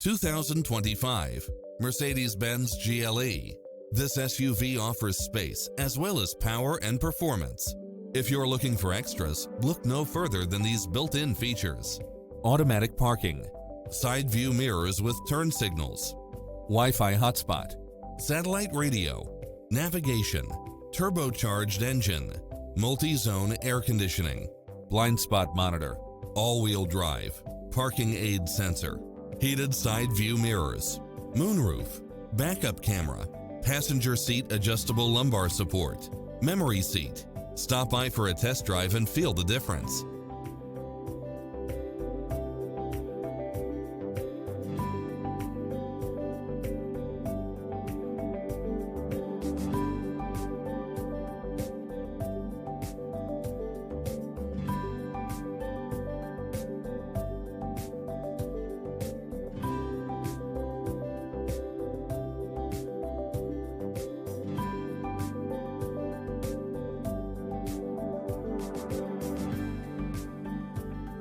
2025 Mercedes-Benz GLE. This SUV offers space as well as power and performance. If you're looking for extras, look no further than these built-in features. Automatic parking, side view mirrors with turn signals, Wi-Fi hotspot, satellite radio, navigation, turbocharged engine, multi-zone air conditioning, blind spot monitor, all-wheel drive, parking aid sensor, heated side view mirrors, moonroof, backup camera, passenger seat adjustable lumbar support, memory seat. Stop by for a test drive and feel the difference.